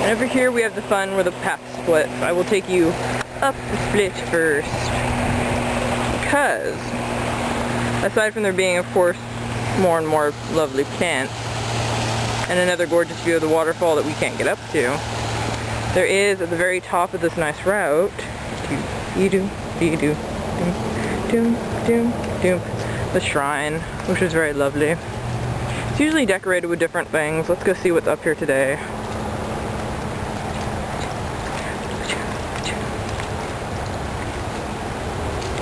And over here we have the fun where the path splits. I will take you up the split first. Because, aside from there being, of course, more and more lovely plants, and another gorgeous view of the waterfall that we can't get up to, there is, at the very top of this nice route, the shrine, which is very lovely. It's usually decorated with different things. Let's go see what's up here today.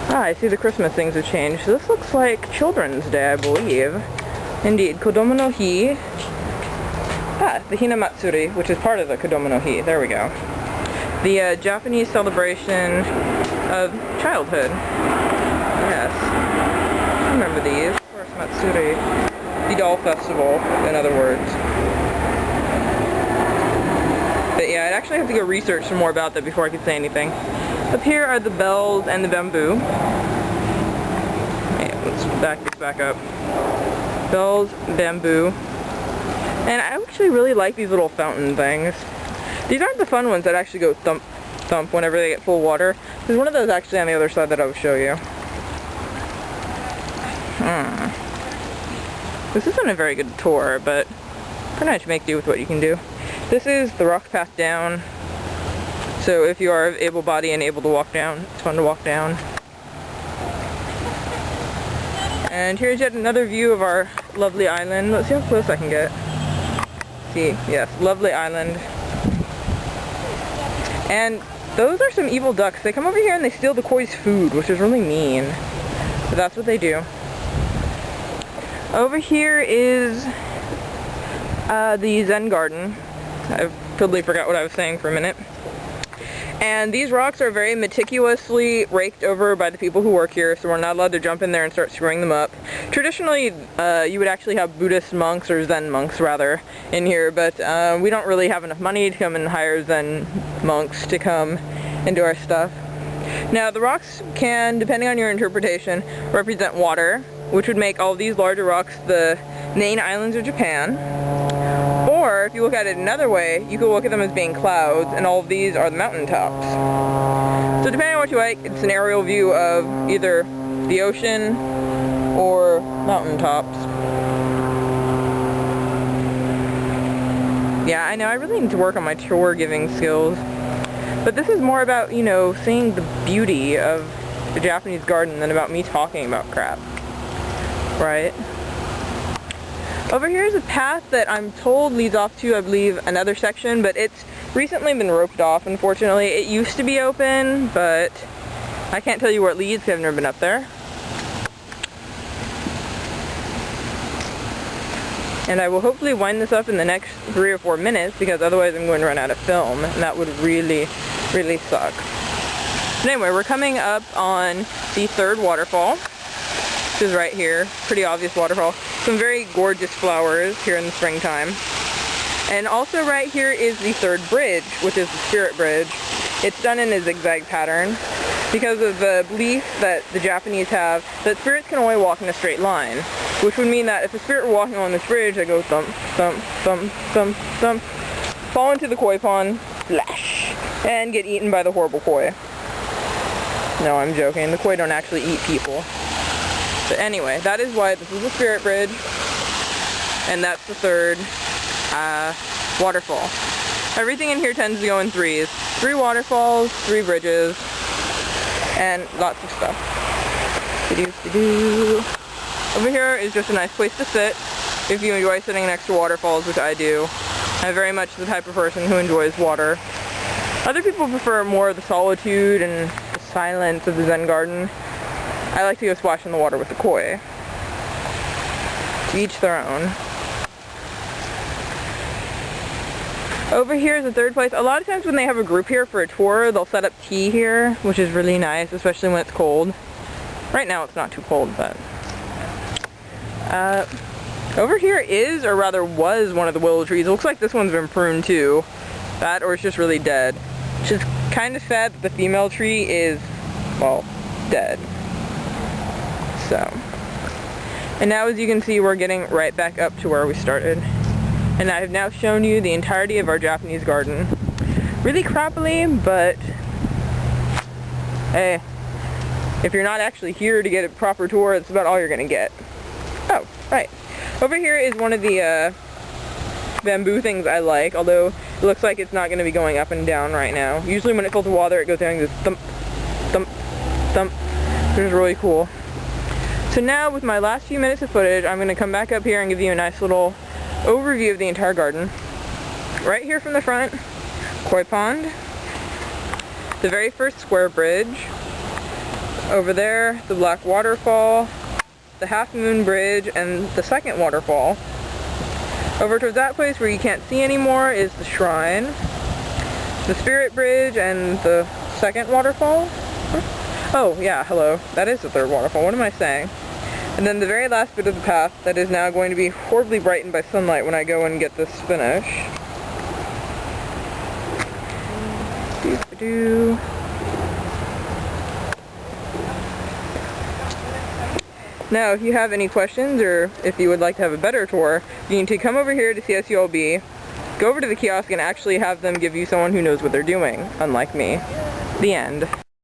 I see the Christmas things have changed. This looks like Children's Day, I believe. Indeed, Kodomo no Hi. The Hina Matsuri, which is part of the Kodomo no Hi. There we go. The Japanese celebration of childhood. Yes. I remember these. Of course, Matsuri. The doll festival, in other words. But yeah, I'd actually have to go research some more about that before I could say anything. Up here are the bells and the bamboo. Okay, let's back this back up. Bells, bamboo. And I actually really like these little fountain things. These aren't the fun ones that actually go thump, thump whenever they get full of water. There's one of those actually on the other side that I will show you. This isn't a very good tour, but pretty much make do with what you can do. This is the rock path down. So if you are able-bodied and able to walk down, it's fun to walk down. And here's yet another view of our lovely island. Let's see how close I can get. See, yes, lovely island. And those are some evil ducks. They come over here and they steal the koi's food, which is really mean. But that's what they do. Over here is the Zen garden. I totally forgot what I was saying for a minute. And these rocks are very meticulously raked over by the people who work here, so we're not allowed to jump in there and start screwing them up. Traditionally, you would actually have Buddhist monks, or Zen monks rather, in here, but we don't really have enough money to come and hire Zen monks to come and do our stuff. Now, the rocks can, depending on your interpretation, represent water, which would make all of these larger rocks the main islands of Japan. Or, if you look at it another way, you could look at them as being clouds, and all of these are the mountaintops. So depending on what you like, it's an aerial view of either the ocean or mountaintops. Yeah, I know, I really need to work on my tour giving skills. But this is more about, you know, seeing the beauty of the Japanese garden than about me talking about crap. Right? Over here is a path that I'm told leads off to, I believe, another section, but it's recently been roped off, unfortunately. It used to be open, but I can't tell you where it leads because I've never been up there. And I will hopefully wind this up in the next 3 or 4 minutes, because otherwise I'm going to run out of film, and that would really, really suck. But anyway, we're coming up on the third waterfall, which is right here. Pretty obvious waterfall. Some very gorgeous flowers here in the springtime. And also right here is the third bridge, which is the Spirit Bridge. It's done in a zigzag pattern because of the belief that the Japanese have that spirits can only walk in a straight line, which would mean that if a spirit were walking on this bridge, they go thump, thump, thump, thump, thump, fall into the koi pond, splash, and get eaten by the horrible koi. No, I'm joking. The koi don't actually eat people. But anyway, that is why this is the Spirit Bridge, and that's the third waterfall. Everything in here tends to go in threes. 3 waterfalls, 3 bridges, and lots of stuff. Over here is just a nice place to sit if you enjoy sitting next to waterfalls, which I do. I'm very much the type of person who enjoys water. Other people prefer more of the solitude and the silence of the Zen garden. I like to go splash in the water with the koi. To each their own. Over here is the third place. A lot of times when they have a group here for a tour, they'll set up tea here, which is really nice, especially when it's cold. Right now it's not too cold, but... over here is, or rather was, one of the willow trees. It looks like this one's been pruned too. That, or it's just really dead. Which is kind of sad that the female tree is, well, dead. So, and now as you can see, we're getting right back up to where we started. And I have now shown you the entirety of our Japanese garden. Really crappily, but hey, if you're not actually here to get a proper tour, it's about all you're gonna get. Oh, right. Over here is one of the bamboo things I like, although it looks like it's not going to be going up and down right now. Usually when it fills with water, it goes down and goes thump, thump, thump, which is really cool. So now, with my last few minutes of footage, I'm going to come back up here and give you a nice little overview of the entire garden. Right here from the front, koi pond, the very first square bridge, over there, the black waterfall, the half moon bridge, and the second waterfall. Over towards that place where you can't see anymore is the shrine, the spirit bridge, and the second waterfall. Oh yeah, hello, that is the third waterfall, what am I saying? And then the very last bit of the path that is now going to be horribly brightened by sunlight when I go and get this finished. Doo-doo. Now, if you have any questions, or if you would like to have a better tour, you need to come over here to CSULB, go over to the kiosk, and actually have them give you someone who knows what they're doing, unlike me. The end.